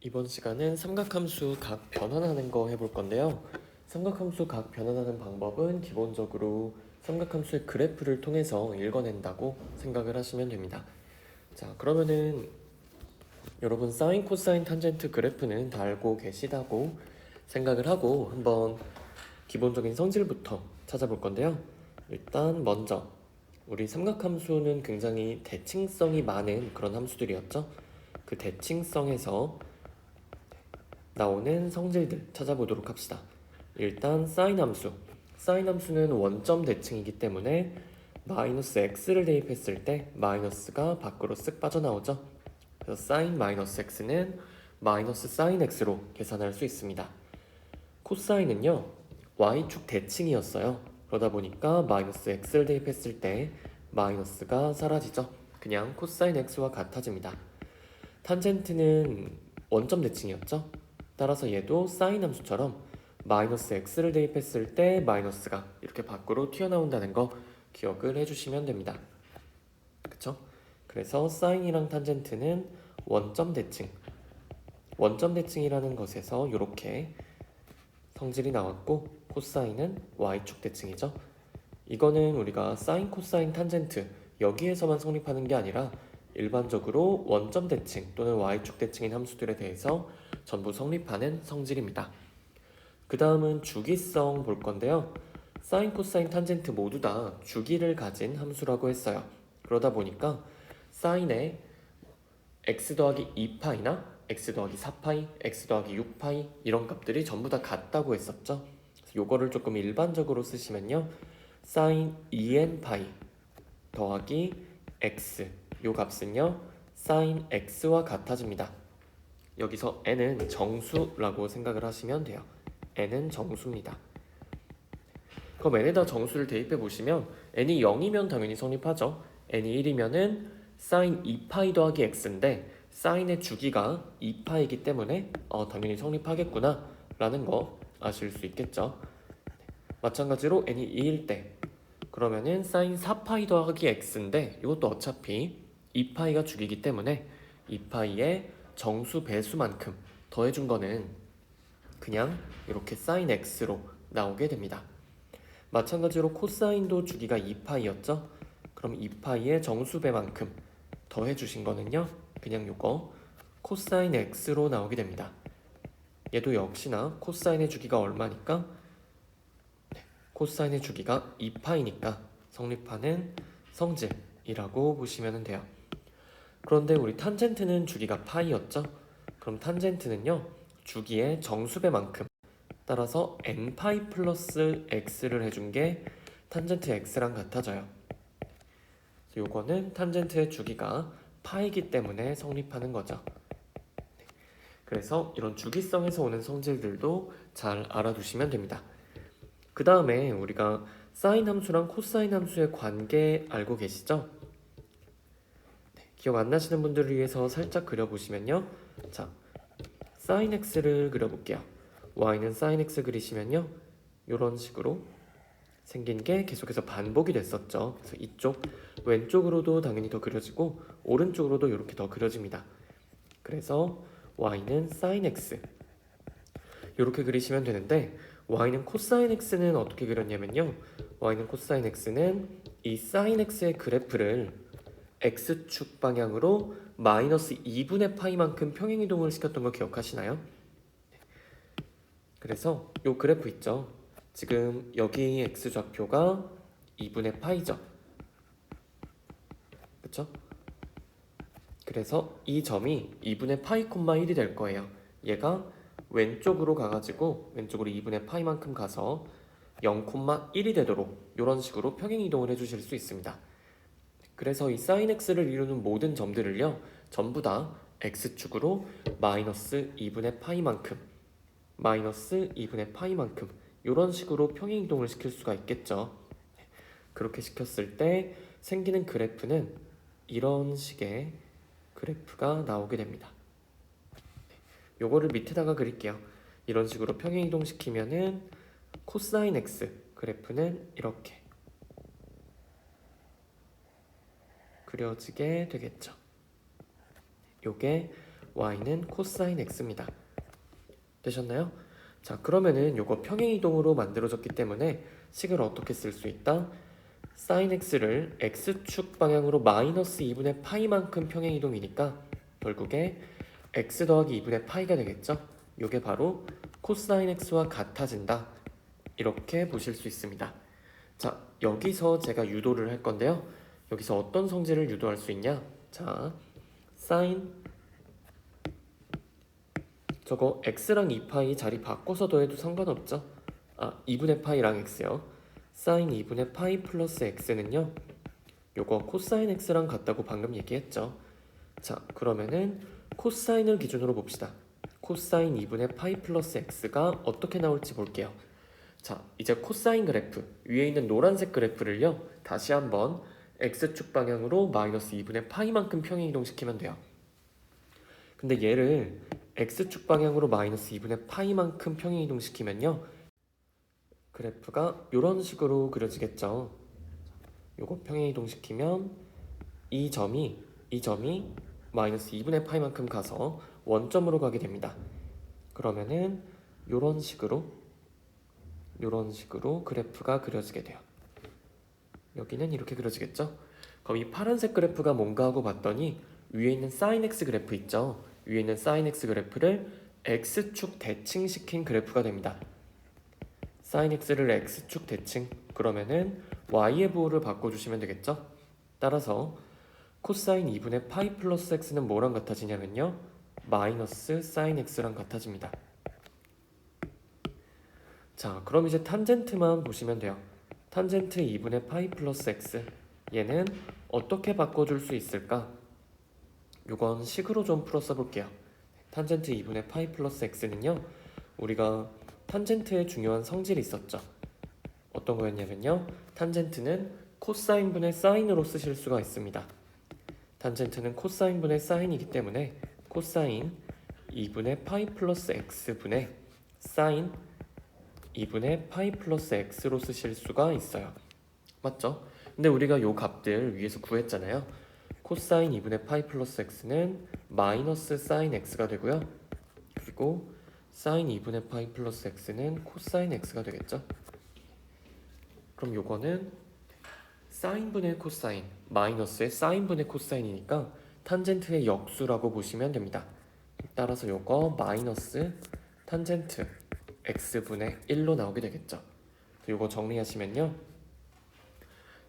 이번 시간은 삼각함수 각 변환하는 거 해볼 건데요. 삼각함수 각 변환하는 방법은 기본적으로 삼각함수의 그래프를 통해서 읽어낸다고 생각을 하시면 됩니다. 자, 그러면은 여러분 사인, 코사인, 탄젠트 그래프는 다 알고 계시다고 생각을 하고 한번 기본적인 성질부터 찾아볼 건데요. 일단 먼저 우리 삼각함수는 굉장히 대칭성이 많은 그런 함수들이었죠. 그 대칭성에서 나오는 성질들 찾아보도록 합시다. 일단 사인 함수. 사인 함수는 원점 대칭이기 때문에 마이너스 x를 대입했을 때 마이너스가 밖으로 쓱 빠져나오죠. 그래서 사인 마이너스 x는 마이너스 사인 x로 계산할 수 있습니다. 코사인은요, y축 대칭이었어요. 그러다 보니까 마이너스 x를 대입했을 때 마이너스가 사라지죠. 그냥 코사인 x와 같아집니다. 탄젠트는 원점 대칭이었죠. 따라서 얘도 사인 함수처럼 마이너스 x를 대입했을 때 마이너스가 이렇게 밖으로 튀어나온다는 거 기억을 해주시면 됩니다. 그쵸? 그래서 사인이랑 탄젠트는 원점 대칭, 원점 대칭이라는 것에서 이렇게 성질이 나왔고, 코사인은 y축 대칭이죠. 이거는 우리가 사인, 코사인, 탄젠트 여기에서만 성립하는 게 아니라 일반적으로 원점 대칭 또는 y축 대칭인 함수들에 대해서 전부 성립하는 성질입니다. 그 다음은 주기성 볼 건데요. 사인, 코사인, 탄젠트 모두 다 주기를 가진 함수라고 했어요. 그러다 보니까 사인에 x 더하기 2파이나 x 더하기 4파이, x 더하기 6파이 이런 값들이 전부 다 같다고 했었죠. 그래서 요거를 조금 일반적으로 쓰시면요. 사인 2n파이 더하기 x 요 값은요. 사인 x와 같아집니다. 여기서 n은 정수라고 생각을 하시면 돼요. n은 정수입니다. 그럼 n에다 정수를 대입해 보시면 n이 0이면 당연히 성립하죠. n이 1이면은 사인 2파이 더하기 x인데 사인의 주기가 2파이기 때문에 당연히 성립하겠구나 라는 거 아실 수 있겠죠. 마찬가지로 n이 2일 때 그러면은 사인 4파이 더하기 x인데 이것도 어차피 2파이가 주기이기 때문에 2파이의 정수 배수만큼 더해준 거는 그냥 이렇게 사인 x로 나오게 됩니다. 마찬가지로 코사인도 주기가 2파이였죠? 그럼 2파이의 정수배만큼 더해주신 거는요, 그냥 요거 코사인 x로 나오게 됩니다. 얘도 역시나 코사인의 주기가 얼마니까? 코사인의 주기가 2파이니까 성립하는 성질이라고 보시면 돼요. 그런데 우리 탄젠트는 주기가 파이였죠? 그럼 탄젠트는요, 주기의 정수배만큼 따라서 n파이 플러스 x를 해준 게 탄젠트 x랑 같아져요. 요거는 탄젠트의 주기가 파이기 때문에 성립하는 거죠. 그래서 이런 주기성에서 오는 성질들도 잘 알아두시면 됩니다. 그 다음에 우리가 사인 함수랑 코사인 함수의 관계 알고 계시죠? 기억 안 나시는 분들을 위해서 살짝 그려보시면요. 자, 사인 x를 그려볼게요. y는 사인 x 그리시면요. 이런 식으로 생긴 게 계속해서 반복이 됐었죠. 그래서 이쪽 왼쪽으로도 당연히 더 그려지고 오른쪽으로도 이렇게 더 그려집니다. 그래서 y는 sin x 이렇게 그리시면 되는데 y는 코사인 x는 어떻게 그렸냐면요. y는 코사인 x는 이 sin x의 그래프를 x축 방향으로 마이너스 2분의 파이만큼 평행이동을 시켰던 거 기억하시나요? 그래서 이 그래프 있죠. 지금 여기 x좌표가 2분의 파이죠. 그쵸? 그래서 이 점이 2분의 파이 콤마 1이 될 거예요. 얘가 왼쪽으로 가가지고 왼쪽으로 2분의 파이만큼 가서 0,1이 되도록 이런 식으로 평행이동을 해주실 수 있습니다. 그래서 이 sin x를 이루는 모든 점들을요 전부 다 x축으로 마이너스 2분의 파이만큼 마이너스 2분의 파이만큼 이런 식으로 평행이동을 시킬 수가 있겠죠. 그렇게 시켰을 때 생기는 그래프는 이런 식의 그래프가 나오게 됩니다. 요거를 밑에다가 그릴게요. 이런 식으로 평행이동 시키면은 코사인 x 그래프는 이렇게 그려지게 되겠죠. 요게 y는 코사인 x입니다. 되셨나요? 자, 그러면은 요거 평행이동으로 만들어졌기 때문에 식을 어떻게 쓸 수 있다? sin x를 x축 방향으로 마이너스 2분의 파이만큼 평행이동이니까 결국에 x 더하기 2분의 파이가 되겠죠? 요게 바로 코사인 x와 같아진다. 이렇게 보실 수 있습니다. 자, 여기서 제가 유도를 할 건데요. 여기서 어떤 성질을 유도할 수 있냐? 자, sin 저거 x랑 2파이 자리 바꿔서 더해도 상관없죠? 2분의 파이랑 x요. sin 2분의 파이 플러스 x는요. 요거 코사인 x랑 같다고 방금 얘기했죠. 자, 그러면은 코사인을 기준으로 봅시다. 코사인 2분의 파이 플러스 x가 어떻게 나올지 볼게요. 자, 이제 코사인 그래프 위에 있는 노란색 그래프를요. 다시 한번 x축 방향으로 마이너스 2분의 파이만큼 평행이동시키면 돼요. 근데 얘를 x축 방향으로 마이너스 2분의 파이만큼 평행이동시키면요. 그래프가 이런 식으로 그려지겠죠. 요거 평행이동시키면 이 점이 마이너스 2분의 파이만큼 가서 원점으로 가게 됩니다. 그러면은 요런 식으로 그래프가 그려지게 돼요. 여기는 이렇게 그려지겠죠? 그럼 이 파란색 그래프가 뭔가 하고 봤더니 위에 있는 sin x 그래프 있죠? 위에 있는 sin x 그래프를 x축 대칭시킨 그래프가 됩니다. sin x를 x축 대칭, 그러면은 y의 부호를 바꿔주시면 되겠죠? 따라서 코사인 2분의 파이 플러스 x는 뭐랑 같아지냐면요, 마이너스 sin x랑 같아집니다. 자, 그럼 이제 탄젠트만 보시면 돼요. 탄젠트 2분의 파이 플러스 x, 얘는 어떻게 바꿔줄 수 있을까? 요건 식으로 좀 풀어 써볼게요. 탄젠트 2분의 파이 플러스 x는요, 우리가 탄젠트의 중요한 성질이 있었죠. 어떤 거였냐면요, 탄젠트는 코사인분의 사인으로 쓰실 수가 있습니다. 탄젠트는 코사인분의 사인이기 때문에 코사인 2분의 파이 플러스 x분의 사인 2분의 파이 플러스 x로 쓰실 수가 있어요. 맞죠? 근데 우리가 요 값들 위에서 구했잖아요. 코사인 2분의 파이 플러스 x는 마이너스 사인 x가 되고요. 그리고 사인 2분의 파이 플러스 x는 코사인 x가 되겠죠. 그럼 요거는 사인분의 코사인 마이너스의 사인분의 코사인이니까 탄젠트의 역수라고 보시면 됩니다. 따라서 요거 마이너스 탄젠트 x분의 1로 나오게 되겠죠. 요거 정리하시면요,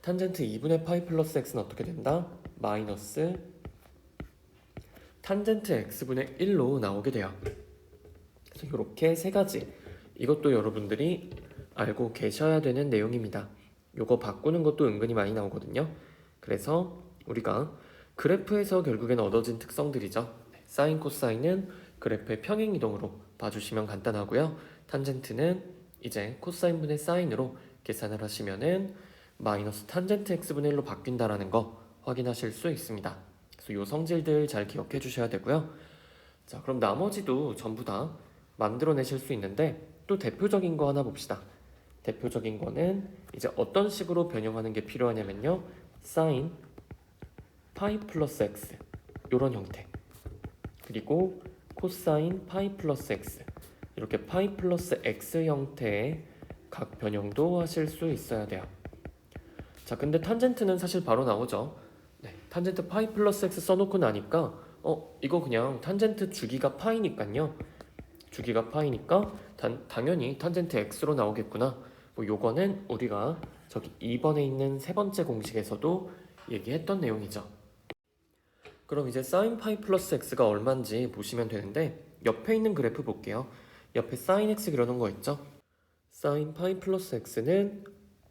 탄젠트 2분의 파이 플러스 x는 어떻게 된다? 마이너스 탄젠트 x분의 1로 나오게 돼요. 그래서 이렇게 세 가지, 이것도 여러분들이 알고 계셔야 되는 내용입니다. 요거 바꾸는 것도 은근히 많이 나오거든요. 그래서 우리가 그래프에서 결국엔 얻어진 특성들이죠. 사인 코사인은 그래프의 평행이동으로 봐주시면 간단하고요. 탄젠트는 이제 코사인분의 사인으로 계산을 하시면은 마이너스 탄젠트 x분의 1로 바뀐다라는 거 확인하실 수 있습니다. 그래서 요 성질들 잘 기억해 주셔야 되고요. 자, 그럼 나머지도 전부 다 만들어내실 수 있는데 또 대표적인 거 하나 봅시다. 대표적인 거는 이제 어떤 식으로 변형하는 게 필요하냐면요, sin 파이 플러스 x 요런 형태, 그리고 코사인 파이 플러스 x 이렇게 파이 플러스 x 형태의 각 변형도 하실 수 있어야 돼요. 자, 근데 탄젠트는 사실 바로 나오죠. 네, 탄젠트 파이 플러스 x 써놓고 나니까 이거 그냥 탄젠트 주기가 파이니까요, 주기가 파이니까 당연히 탄젠트 x로 나오겠구나. 뭐 요거는 우리가 저기 2번에 있는 세 번째 공식에서도 얘기했던 내용이죠. 그럼 이제 sin 파이 플러스 x가 얼마인지 보시면 되는데, 옆에 있는 그래프 볼게요. 옆에 sin x 그려놓은 거 있죠? sin 파이 플러스 x는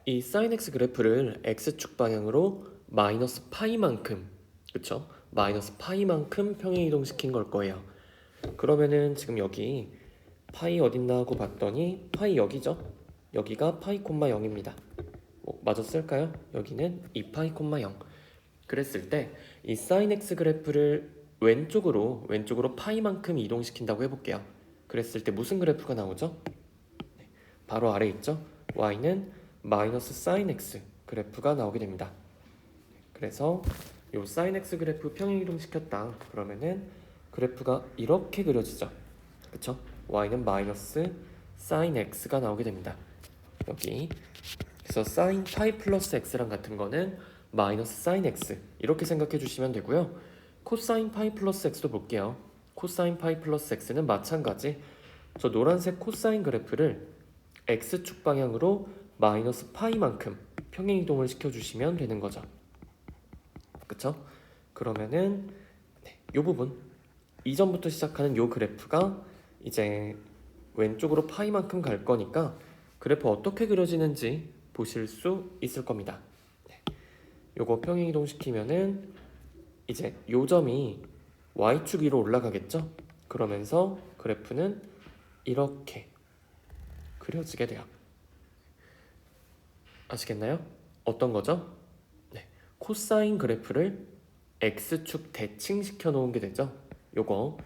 이 sin x 그래프를 x축 방향으로 마이너스 파이만큼, 그쵸? 마이너스 파이만큼 평행이동시킨 걸 거예요. 그러면은 지금 여기 파이 어딨나 하고 봤더니 파이 여기죠? 여기가 파이 콤마 0입니다. 맞았을까요? 여기는 2파이 콤마 0. 그랬을 때 이 sin x 그래프를 왼쪽으로 파이만큼 이동시킨다고 해볼게요. 그랬을 때 무슨 그래프가 나오죠? 네, 바로 아래 있죠? y는 마이너스 sin x 그래프가 나오게 됩니다. 그래서 요 sin x 그래프 평행 이동시켰다 그러면은 그래프가 이렇게 그려지죠. 그쵸? y는 마이너스 sin x가 나오게 됩니다. 여기. 그래서 sin 파이 플러스 x랑 같은 거는 마이너스 sin x 이렇게 생각해 주시면 되고요. 코사인 파이 플러스 x도 볼게요. 코사인 파이 플러스 x는 마찬가지. 저 노란색 코사인 그래프를 x축 방향으로 마이너스 파이만큼 평행이동을 시켜주시면 되는 거죠. 그쵸? 그러면은 이 부분 이전부터 시작하는 이 그래프가 이제 왼쪽으로 파이만큼 갈 거니까 그래프 어떻게 그려지는지 보실 수 있을 겁니다. 요거 평행이동 시키면은 이제 요 점이 y축 위로 올라가겠죠? 그러면서 그래프는 이렇게 그려지게 돼요. 아시겠나요? 어떤 거죠? 네, 코사인 그래프를 x축 대칭시켜 놓은 게 되죠. 요거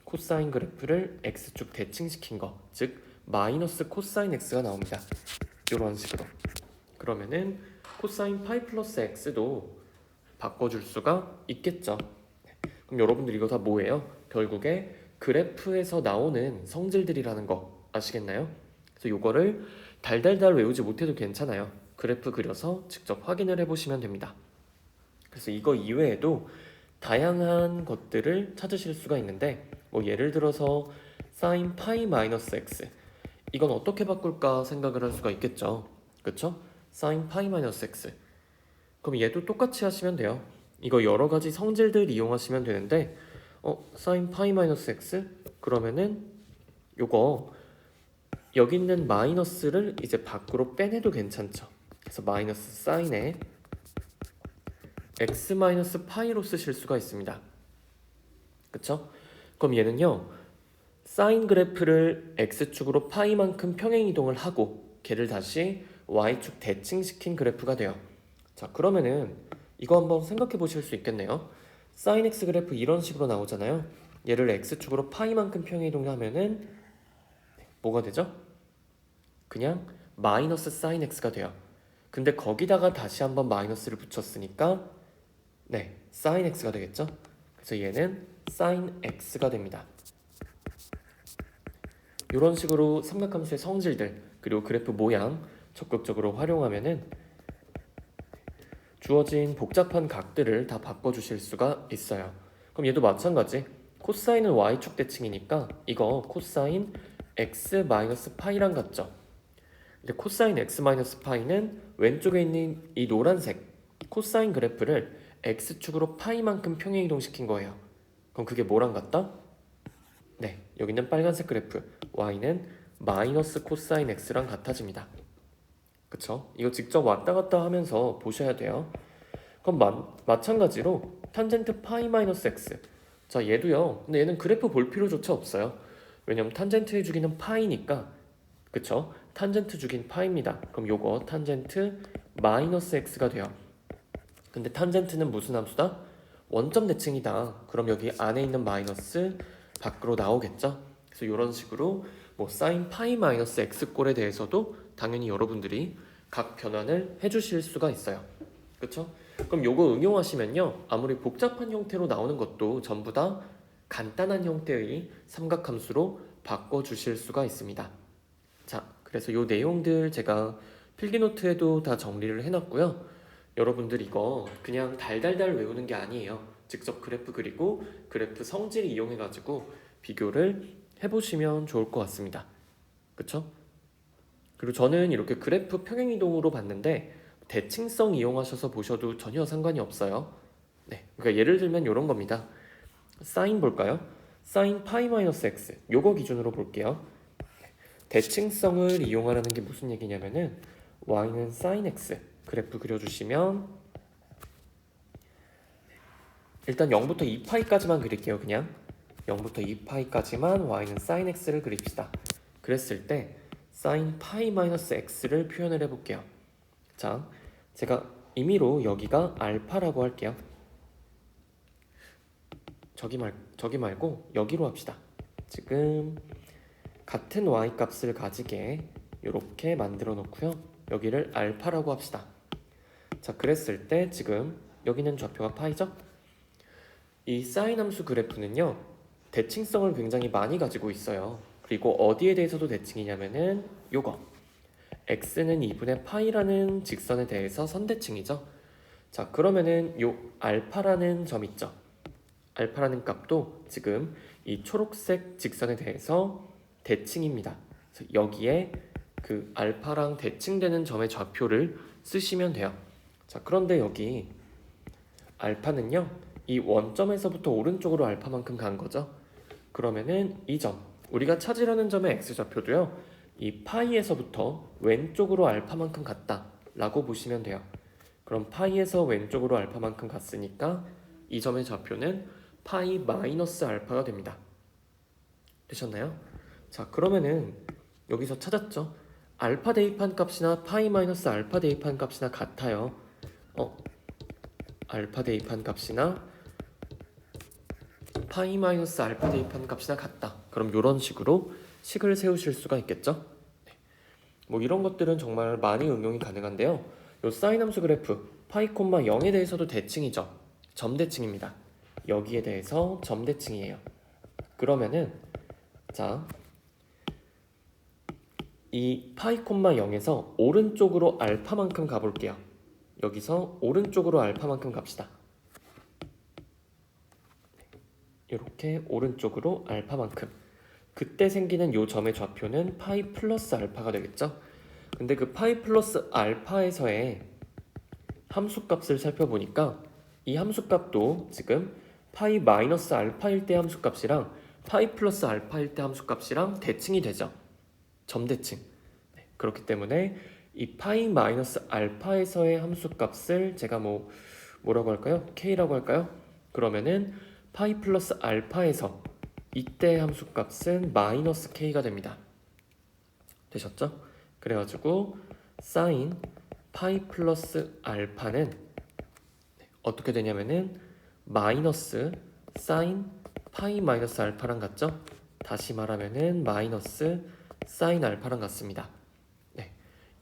코사인 그래프를 x축 대칭시킨 거, 즉 마이너스 코사인 x가 나옵니다. 이런 식으로. 그러면은 코사인 파이 플러스 x도 바꿔줄 수가 있겠죠. 그럼 여러분들 이거 다 뭐예요? 결국에 그래프에서 나오는 성질들이라는 거 아시겠나요? 그래서 요거를 달달달 외우지 못해도 괜찮아요. 그래프 그려서 직접 확인을 해보시면 됩니다. 그래서 이거 이외에도 다양한 것들을 찾으실 수가 있는데 뭐 예를 들어서 sin 파이 마이너스 x 이건 어떻게 바꿀까 생각을 할 수가 있겠죠. 그쵸? sin 파이 마이너스 x 그럼 얘도 똑같이 하시면 돼요. 이거 여러 가지 성질들 이용하시면 되는데 sin 파이 마이너스 x 그러면은 요거 여기 있는 마이너스를 이제 밖으로 빼내도 괜찮죠. 그래서 마이너스 sin에 x 마이너스 파이로 쓰실 수가 있습니다. 그쵸? 그럼 얘는요 사인 그래프를 x축으로 파이만큼 평행이동을 하고 걔를 다시 y축 대칭시킨 그래프가 돼요. 자 그러면은 이거 한번 생각해 보실 수 있겠네요. sin x 그래프 이런 식으로 나오잖아요. 얘를 x축으로 파이만큼 평행이동하면은 뭐가 되죠? 그냥 마이너스 sin x가 돼요. 근데 거기다가 다시 한번 마이너스를 붙였으니까 네 sin x가 되겠죠? 그래서 얘는 sin x가 됩니다. 이런 식으로 삼각함수의 성질들 그리고 그래프 모양 적극적으로 활용하면은 주어진 복잡한 각들을 다 바꿔주실 수가 있어요. 그럼 얘도 마찬가지. 코사인은 y축 대칭이니까 이거 코사인 x 마이너스 파이랑 같죠. 근데 코사인 x 마이너스 파이는 왼쪽에 있는 이 노란색 코사인 그래프를 x축으로 파이만큼 평행이동시킨 거예요. 그럼 그게 뭐랑 같다? 네, 여기는 빨간색 그래프 y는 마이너스 코사인 x랑 같아집니다. 그쵸? 이거 직접 왔다 갔다 하면서 보셔야 돼요. 그럼 마찬가지로 탄젠트 파이 마이너스 x 자 얘도요. 근데 얘는 그래프 볼 필요조차 없어요. 왜냐면 탄젠트의 주기는 파이니까 그쵸? 탄젠트 주기는 파이입니다. 그럼 요거 탄젠트 마이너스 x가 돼요. 근데 탄젠트는 무슨 함수다? 원점 대칭이다. 그럼 여기 안에 있는 마이너스 밖으로 나오겠죠? 그래서 이런 식으로 뭐 사인 파이 마이너스 x 꼴에 대해서도 당연히 여러분들이 각 변환을 해주실 수가 있어요. 그쵸? 그럼 요거 응용하시면요 아무리 복잡한 형태로 나오는 것도 전부 다 간단한 형태의 삼각함수로 바꿔주실 수가 있습니다. 자 그래서 요 내용들 제가 필기노트에도 다 정리를 해놨고요. 여러분들 이거 그냥 달달달 외우는 게 아니에요. 직접 그래프 그리고 그래프 성질 이용해가지고 비교를 해보시면 좋을 것 같습니다. 그쵸? 그리고 저는 이렇게 그래프 평행이동으로 봤는데 대칭성 이용하셔서 보셔도 전혀 상관이 없어요. 네, 그러니까 예를 들면 이런 겁니다. 사인 볼까요? 사인 파이 마이너스 x 요거 기준으로 볼게요. 대칭성을 이용하라는 게 무슨 얘기냐면은 y는 sin x 그래프 그려주시면 일단 0부터 2파이까지만 그릴게요. 그냥 0부터 2파이까지만 y는 sin x를 그립시다. 그랬을 때 sin 파이 마이너스 x를 표현을 해볼게요. 자, 제가 임의로 여기가 알파라고 할게요. 저기 말고 여기로 합시다. 지금 같은 y 값을 가지게 이렇게 만들어 놓고요. 여기를 알파라고 합시다. 자, 그랬을 때 지금 여기는 좌표가 파이죠? 이 사인 함수 그래프는요. 대칭성을 굉장히 많이 가지고 있어요. 그리고 어디에 대해서도 대칭이냐면은 요거 x는 2분의 파이라는 직선에 대해서 선대칭이죠. 자, 그러면은 요 알파라는 점 있죠. 알파라는 값도 지금 이 초록색 직선에 대해서 대칭입니다. 그래서 여기에 그 알파랑 대칭되는 점의 좌표를 쓰시면 돼요. 자, 그런데 여기 알파는요, 이 원점에서부터 오른쪽으로 알파만큼 간 거죠. 그러면은 이 점, 우리가 찾으려는 점의 x좌표도요, 이 파이에서부터 왼쪽으로 알파만큼 갔다 라고 보시면 돼요. 그럼 파이에서 왼쪽으로 알파만큼 갔으니까 이 점의 좌표는 파이 마이너스 알파가 됩니다. 되셨나요? 자, 그러면은 여기서 찾았죠? 알파 대입한 값이나 파이 마이너스 알파 대입한 값이나 같아요. 알파 대입한 값이나 파이 마이너스 알파 대입한 값이나 같다. 그럼 이런 식으로 식을 세우실 수가 있겠죠? 네. 뭐 이런 것들은 정말 많이 응용이 가능한데요. 요 사인 함수 그래프 파이 콤마 0에 대해서도 대칭이죠. 점대칭입니다. 여기에 대해서 점대칭이에요. 그러면은 자, 이 파이 콤마 0에서 오른쪽으로 알파만큼 가볼게요. 여기서 오른쪽으로 알파만큼 갑시다. 이렇게 오른쪽으로 알파만큼. 그때 생기는 요 점의 좌표는 파이 플러스 알파가 되겠죠? 근데 그 파이 플러스 알파에서의 함수값을 살펴보니까 이 함수값도 지금 파이 마이너스 알파일 때 함수값이랑 파이 플러스 알파일 때 함수값이랑 대칭이 되죠. 점대칭. 네, 그렇기 때문에 이 파이 마이너스 알파에서의 함수값을 제가 뭐라고 할까요? k라고 할까요? 그러면은 파이 플러스 알파에서 이때 함수값은 마이너스 k가 됩니다. 되셨죠? 그래가지고 사인 파이 플러스 알파는 어떻게 되냐면은 마이너스 사인 파이 마이너스 알파랑 같죠? 다시 말하면은 마이너스 사인 알파랑 같습니다. 네,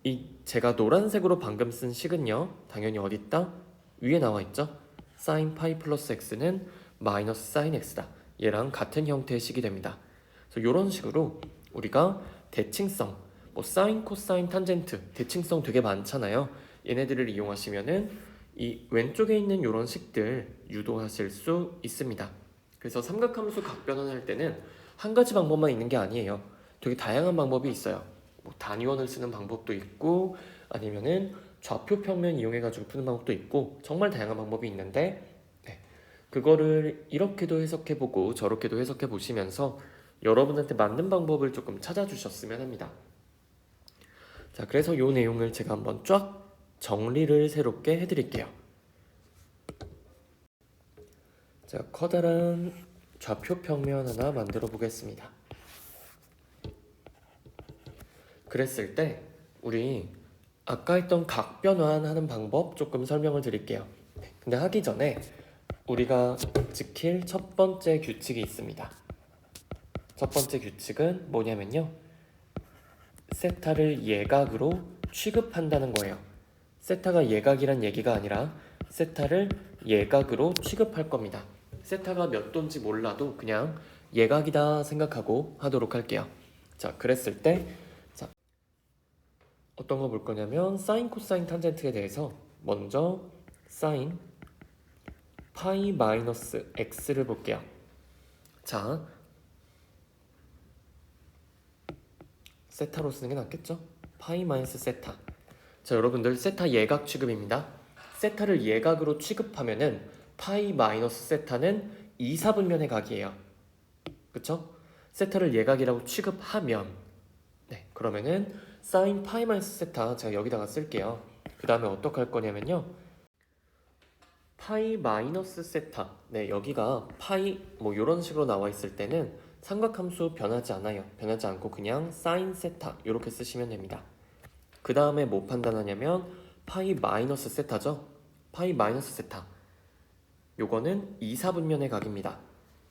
이 제가 노란색으로 방금 쓴 식은요, 당연히 어디 있다? 위에 나와 있죠? 사인 파이 플러스 x는 마이너스 사인 x다. 얘랑 같은 형태의 식이 됩니다. 그래서 이런 식으로 우리가 대칭성, 사인, 코사인, 탄젠트 대칭성 되게 많잖아요. 얘네들을 이용하시면은 이 왼쪽에 있는 이런 식들 유도하실 수 있습니다. 그래서 삼각함수 각변환할 때는 한 가지 방법만 있는 게 아니에요. 되게 다양한 방법이 있어요. 단위원을 쓰는 방법도 있고 아니면은 좌표 평면 이용해가지고 푸는 방법도 있고 정말 다양한 방법이 있는데 그거를 이렇게도 해석해보고 저렇게도 해석해보시면서 여러분한테 맞는 방법을 조금 찾아주셨으면 합니다. 자, 그래서 이 내용을 제가 한번 쫙 정리를 새롭게 해드릴게요. 자, 커다란 좌표 평면 하나 만들어 보겠습니다. 그랬을 때 우리 아까 했던 각변환하는 방법 조금 설명을 드릴게요. 근데 하기 전에 우리가 지킬 첫 번째 규칙이 있습니다. 첫 번째 규칙은 뭐냐면요, 세타를 예각으로 취급한다는 거예요. 세타가 예각이란 얘기가 아니라 세타를 예각으로 취급할 겁니다. 세타가 몇 도인지 몰라도 그냥 예각이다 생각하고 하도록 할게요. 자, 그랬을 때 자, 어떤 거 볼 거냐면 사인, 코사인, 탄젠트에 대해서 먼저 사인 파이 마이너스 x를 볼게요. 자, 세타로 쓰는 게 낫겠죠? 파이 마이너스 세타. 자, 여러분들 세타 예각 취급입니다. 세타를 예각으로 취급하면은 파이 마이너스 세타는 2, 4분면의 각이에요. 그쵸? 세타를 예각이라고 취급하면 그러면은 사인 파이 마이너스 세타 제가 여기다가 쓸게요. 그 다음에 어떻게 할 거냐면요, 파이 마이너스 세타, 여기가 파이 이런 식으로 나와 있을 때는 삼각함수 변하지 않아요. 변하지 않고 그냥 사인 세타 이렇게 쓰시면 됩니다. 그 다음에 뭐 판단하냐면 파이 마이너스 세타죠. 파이 마이너스 세타, 요거는 2, 4분면의 각입니다.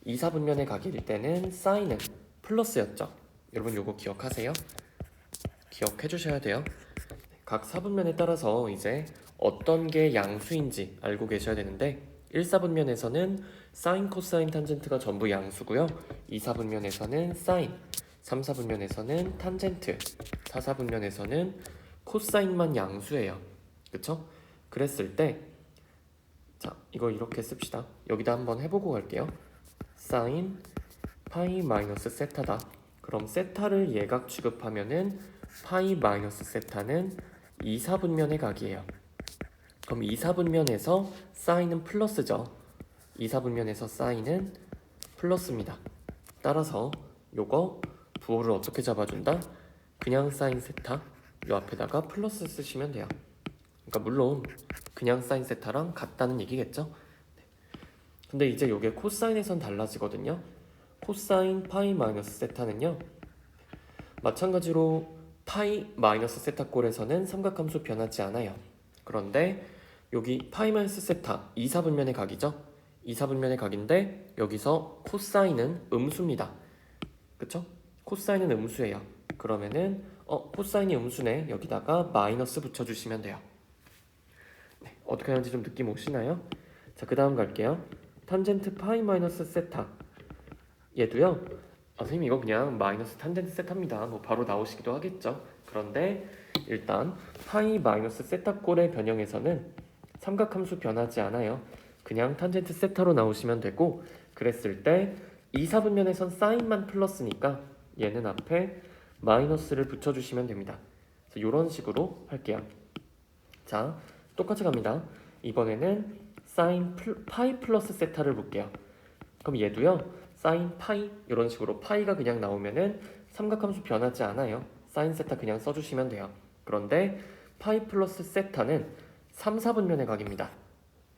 2, 4분면의 각일 때는 사인은 플러스였죠. 여러분 요거 기억하세요? 기억해 주셔야 돼요. 각 4분면에 따라서 이제 어떤 게 양수인지 알고 계셔야 되는데 1사분면에서는 사인, 코사인, 탄젠트가 전부 양수고요. 2사분면에서는 사인, 3사분면에서는 탄젠트, 4사분면에서는 코사인만 양수예요. 그쵸? 그랬을 때 자, 이거 이렇게 씁시다. 여기다 한번 해보고 갈게요. 사인 파이 마이너스 세타다. 그럼 세타를 예각 취급하면은 파이 마이너스 세타는 2사분면의 각이에요. 그럼 2사분면에서 사인은 플러스죠. 2사분면에서 사인은 플러스입니다. 따라서 요거 부호를 어떻게 잡아준다? 그냥 사인 세타 요 앞에다가 플러스 쓰시면 돼요. 그러니까 물론 그냥 사인 세타랑 같다는 얘기겠죠? 근데 이제 요게 코사인에선 달라지거든요. 코사인 파이 마이너스 세타는요, 마찬가지로 파이 마이너스 세타 꼴에서는 삼각함수 변하지 않아요. 그런데 여기 파이 마이너스 세타 2사분면의 각이죠. 2사분면의 각인데 여기서 코사인은 음수입니다. 그쵸? 코사인은 음수예요. 그러면은 코사인이 음수네. 여기다가 마이너스 붙여주시면 돼요. 네, 어떻게 하는지 좀 느낌 오시나요? 자, 그 다음 갈게요. 탄젠트 파이 마이너스 세타 얘도요, 선생님 이거 그냥 마이너스 탄젠트 세타입니다. 뭐 바로 나오시기도 하겠죠. 그런데 일단 파이 마이너스 세타 꼴의 변형에서는 삼각함수 변하지 않아요. 그냥 탄젠트 세타로 나오시면 되고, 그랬을 때 2사분면에선 사인만 플러스니까 얘는 앞에 마이너스를 붙여주시면 됩니다. 그래서 이런 식으로 할게요. 자, 똑같이 갑니다. 이번에는 사인 파이 플러스 세타를 볼게요. 그럼 얘도요, 사인 파이 이런 식으로 파이가 그냥 나오면은 삼각함수 변하지 않아요. 사인 세타 그냥 써주시면 돼요. 그런데 파이 플러스 세타는 3, 4분면의 각입니다.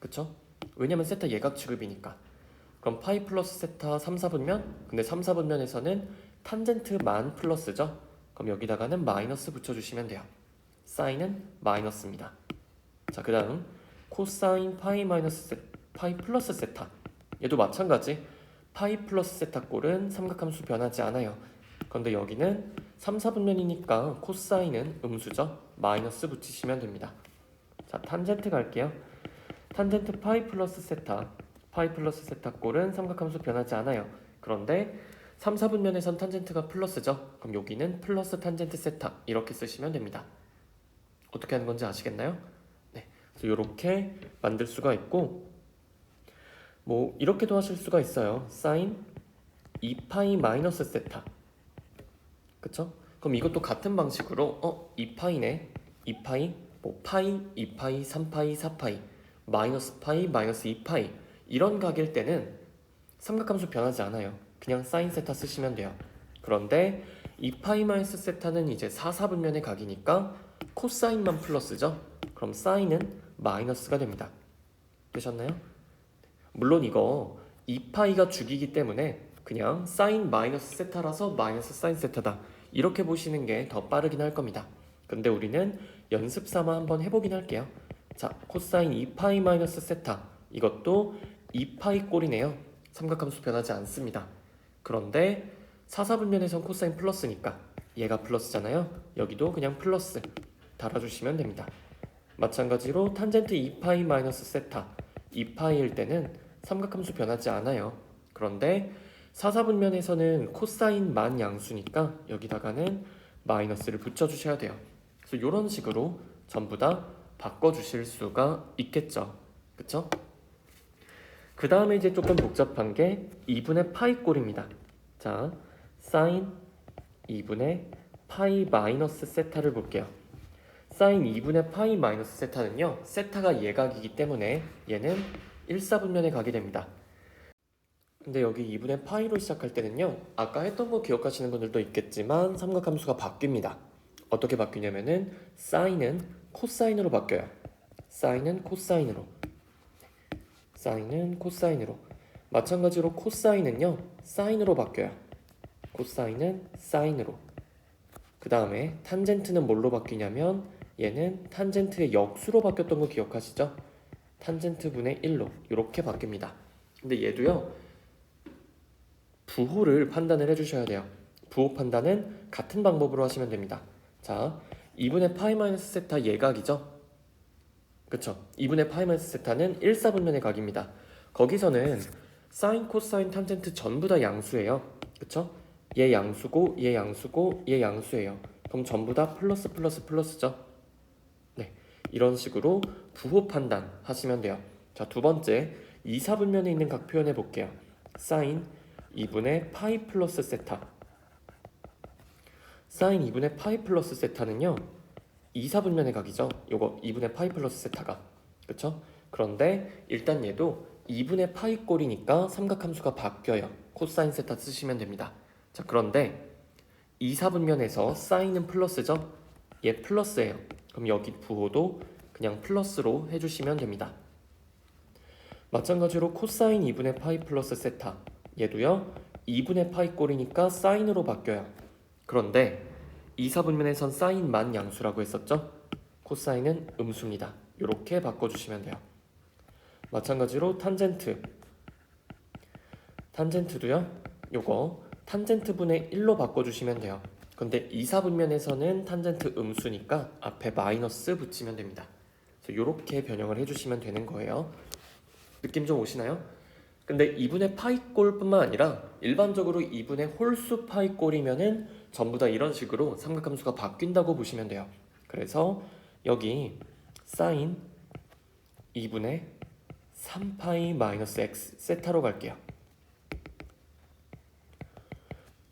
그쵸? 왜냐면 세타 예각 취급이니까. 그럼 파이 플러스 세타 3, 4분면? 근데 3, 4분면에서는 탄젠트만 플러스죠? 그럼 여기다가는 마이너스 붙여주시면 돼요. 사인은 마이너스입니다. 자, 그 다음 코사인 파이 마이너스 파이 플러스 세타 얘도 마찬가지. 파이 플러스 세타 꼴은 삼각함수 변하지 않아요. 그런데 여기는 3, 4분면이니까 코사인은 음수죠. 마이너스 붙이시면 됩니다. 자, 탄젠트 갈게요. 탄젠트 파이 플러스 세타 파이 플러스 세타 꼴은 삼각함수 변하지 않아요. 그런데 3, 4분면에선 탄젠트가 플러스죠. 그럼 여기는 플러스 탄젠트 세타 이렇게 쓰시면 됩니다. 어떻게 하는 건지 아시겠나요? 네, 그래서 이렇게 만들 수가 있고, 뭐 이렇게도 하실 수가 있어요. 사인 2파이 마이너스 세타. 그쵸? 그럼 이것도 같은 방식으로 2파이네. 2파이, 뭐 파이, 2파이, 3파이, 4파이, 마이너스 파이, 마이너스 2파이 이런 각일 때는 삼각함수 변하지 않아요. 그냥 사인 세타 쓰시면 돼요. 그런데 2파이 마이너스 세타는 이제 4, 4분면의 각이니까 코사인만 플러스죠. 그럼 사인은 마이너스가 됩니다. 되셨나요? 물론 이거 2파이가 주기이기 때문에 그냥 사인 마이너스 세타라서 마이너스 사인 세타다 이렇게 보시는 게 더 빠르긴 할 겁니다. 근데 우리는 연습 삼아 한번 해보긴 할게요. 자, 코사인 2파이 마이너스 세타 이것도 2파이 꼴이네요. 삼각함수 변하지 않습니다. 그런데 4, 4분면에선 코사인 플러스니까 얘가 플러스잖아요. 여기도 그냥 플러스 달아주시면 됩니다. 마찬가지로 탄젠트 2파이 마이너스 세타 2파이일 때는 삼각함수 변하지 않아요. 그런데 4, 4분면에서는 코사인만 양수니까 여기다가는 마이너스를 붙여주셔야 돼요. 그래서 이런 식으로 전부 다 바꿔주실 수가 있겠죠. 그쵸? 그 다음에 이제 조금 복잡한 게 2분의 파이 꼴입니다. 자, 사인 2분의 파이 마이너스 세타를 볼게요. 사인 2분의 파이 마이너스 세타는요, 세타가 예각이기 때문에 얘는 1사분면의 각이 됩니다. 근데 여기 2분의 파이로 시작할 때는요, 아까 했던 거 기억하시는 분들도 있겠지만 삼각함수가 바뀝니다. 어떻게 바뀌냐면은 사인은 코사인으로 바뀌어요. 사인은 코사인으로, 사인은 코사인으로. 마찬가지로 코사인은요, 사인으로 바뀌어요. 코사인은 사인으로. 그 다음에 탄젠트는 뭘로 바뀌냐면 얘는 탄젠트의 역수로 바뀌었던 거 기억하시죠? 탄젠트 분의 1로 이렇게 바뀝니다. 근데 얘도요, 부호를 판단을 해주셔야 돼요. 부호 판단은 같은 방법으로 하시면 됩니다. 자, 2분의 파이 마이너스 세타 예각이죠? 그쵸? 2분의 파이 마이너스 세타는 1사분면의 각입니다. 거기서는 사인, 코사인, 탄젠트 전부 다 양수예요. 그쵸? 얘 양수고 얘 양수고 얘 양수예요. 그럼 전부 다 플러스 플러스 플러스죠. 네, 이런 식으로 부호 판단 하시면 돼요. 자, 두 번째 2, 4분면에 있는 각 표현해 볼게요. 사인 2분의 파이 플러스 세타. 사인 2분의 파이 플러스 세타는요 2, 4분면의 각이죠. 요거 2분의 파이 플러스 세타가. 그쵸? 그런데 일단 얘도 2분의 파이 꼴이니까 삼각함수가 바뀌어요. 코사인 세타 쓰시면 됩니다. 자, 그런데 2, 4분면에서 사인은 플러스죠? 얘 플러스예요. 그럼 여기 부호도 그냥 플러스로 해주시면 됩니다. 마찬가지로 코사인 2분의 파이 플러스 세타, 얘도요 2분의 파이 꼴이니까 사인으로 바뀌어요. 그런데 2, 4분면에선 사인만 양수라고 했었죠? 코사인은 음수입니다. 이렇게 바꿔주시면 돼요. 마찬가지로 탄젠트도요 요거 탄젠트 분의 1로 바꿔주시면 돼요. 근데 2, 4분면에서는 탄젠트 음수니까 앞에 마이너스 붙이면 됩니다. 이렇게 변형을 해주시면 되는 거예요. 느낌 좀 오시나요? 근데 2분의 파이꼴뿐만 아니라 일반적으로 2분의 홀수 파이꼴이면은 전부 다 이런 식으로 삼각함수가 바뀐다고 보시면 돼요. 그래서 여기 사인 2분의 3파이 마이너스 x 세타로 갈게요.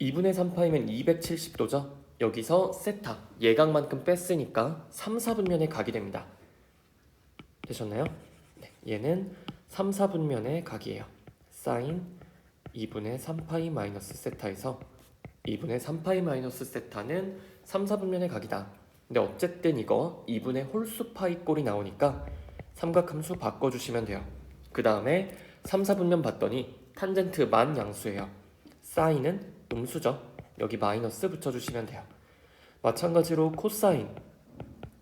2분의 3파이면 270도죠? 여기서 세타, 예각만큼 뺐으니까 3, 4분면의 각이 됩니다. 되셨나요? 네, 얘는 3, 4분면의 각이에요. 사인 2분의 3파이 마이너스 세타에서 2분의 3파이 마이너스 세타는 3, 4분면의 각이다. 근데 어쨌든 이거 2분의 홀수 파이 꼴이 나오니까 삼각함수 바꿔주시면 돼요. 그 다음에 3, 4분면 봤더니 탄젠트만 양수예요. 사인은 음수죠. 여기 마이너스 붙여주시면 돼요. 마찬가지로 코사인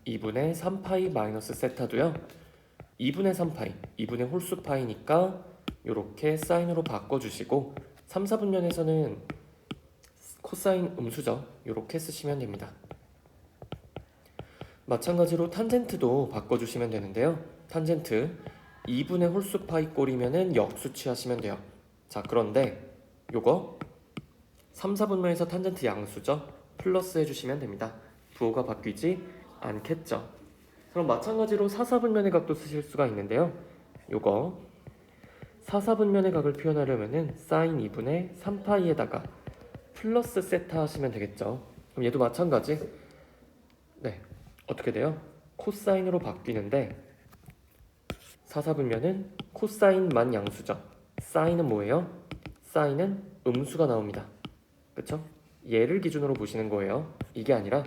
2분의 3파이 마이너스 세타도요 2분의 3파이, 2분의 홀수 파이니까 이렇게 사인으로 바꿔주시고 3, 4분면에서는 코사인 음수죠. 이렇게 쓰시면 됩니다. 마찬가지로 탄젠트도 바꿔주시면 되는데요. 탄젠트 2분의 홀수 파이 꼴이면은 역수 취하시면 돼요. 자, 그런데 요거 3, 4분면에서 탄젠트 양수죠. 플러스 해주시면 됩니다. 부호가 바뀌지 않겠죠. 그럼 마찬가지로 4, 4분면의 각도 쓰실 수가 있는데요. 요거 4, 4분면의 각을 표현하려면은 사인 2분의 3파이에다가 플러스 세타 하시면 되겠죠. 그럼 얘도 마찬가지. 네, 어떻게 돼요? 코사인으로 바뀌는데 4, 4분면은 코사인만 양수죠. 사인은 뭐예요? 사인은 음수가 나옵니다. 그쵸? 얘를 기준으로 보시는 거예요. 이게 아니라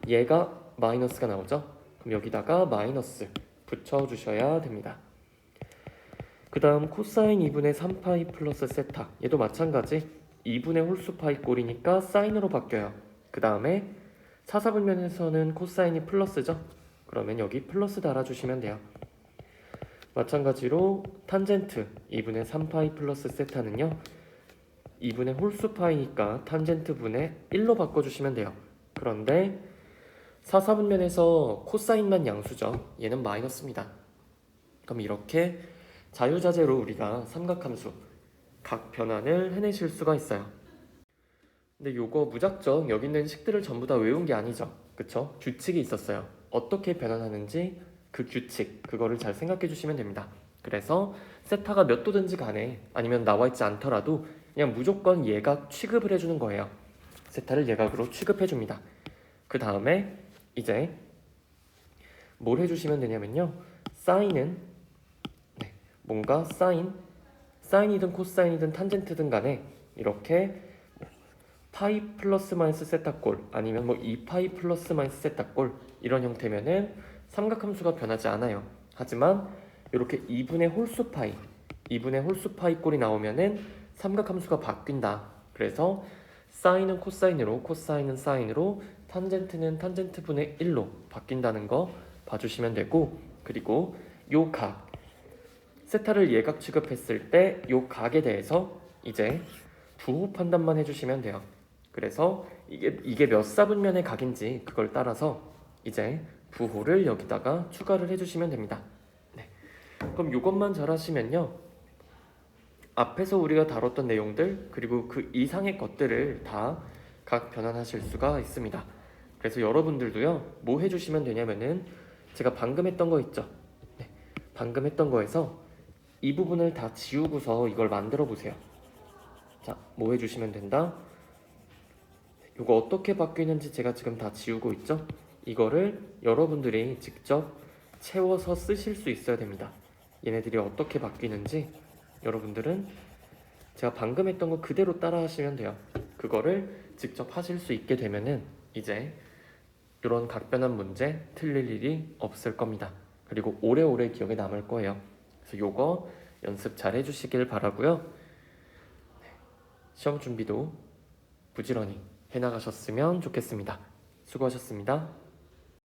얘가 마이너스가 나오죠. 그럼 여기다가 마이너스 붙여주셔야 됩니다. 그 다음 코사인 2분의 3파이 플러스 세타, 얘도 마찬가지 2분의 홀수 파이 꼴이니까 사인으로 바뀌어요. 그 다음에 4, 4분면에서는 코사인이 플러스죠. 그러면 여기 플러스 달아주시면 돼요. 마찬가지로 탄젠트 2분의 3파이 플러스 세타는요 2분의 홀수 파이니까 탄젠트 분의 1로 바꿔주시면 돼요. 그런데 4, 4분면에서 코사인만 양수죠. 얘는 마이너스입니다. 그럼 이렇게 자유자재로 우리가 삼각함수 각 변환을 해내실 수가 있어요. 근데 요거 무작정 여기 있는 식들을 전부 다 외운 게 아니죠. 그쵸? 규칙이 있었어요. 어떻게 변환하는지 그 규칙, 그거를 잘 생각해 주시면 됩니다. 그래서 세타가 몇 도든지 간에 아니면 나와 있지 않더라도 그냥 무조건 예각 취급을 해주는 거예요. 세타를 예각으로 취급해 줍니다. 그 다음에 이제 뭘 해주시면 되냐면요. 사인은 뭔가 사인이든 코사인이든 탄젠트든 간에 이렇게 파이 플러스 마이너스 세타꼴 아니면 뭐 2파이 플러스 마이너스 세타꼴 이런 형태면은 삼각함수가 변하지 않아요. 하지만 이렇게 2분의 홀수 파이 꼴이 나오면은 삼각함수가 바뀐다. 그래서 사인은 코사인으로, 코사인은 사인으로, 탄젠트는 탄젠트 분의 1로 바뀐다는 거 봐주시면 되고, 그리고 요 각 세타를 예각 취급했을 때 요 각에 대해서 이제 부호 판단만 해주시면 돼요. 그래서 이게 몇 사분면의 각인지 그걸 따라서 이제 부호를 여기다가 추가를 해주시면 됩니다. 네. 그럼 이것만 잘 하시면요 앞에서 우리가 다뤘던 내용들 그리고 그 이상의 것들을 다 각 변환하실 수가 있습니다. 그래서 여러분들도요, 뭐 해주시면 되냐면은 제가 방금 했던 거 있죠? 네, 방금 했던 거에서 이 부분을 다 지우고서 이걸 만들어 보세요. 자, 뭐 해주시면 된다? 이거 어떻게 바뀌는지 제가 지금 다 지우고 있죠? 이거를 여러분들이 직접 채워서 쓰실 수 있어야 됩니다. 얘네들이 어떻게 바뀌는지 여러분들은 제가 방금 했던 거 그대로 따라 하시면 돼요. 그거를 직접 하실 수 있게 되면은 이제 이런 각변환 문제 틀릴 일이 없을 겁니다. 그리고 오래오래 기억에 남을 거예요. 그래서 요거 연습 잘 해주시길 바라고요. 시험 준비도 부지런히 해나가셨으면 좋겠습니다. 수고하셨습니다.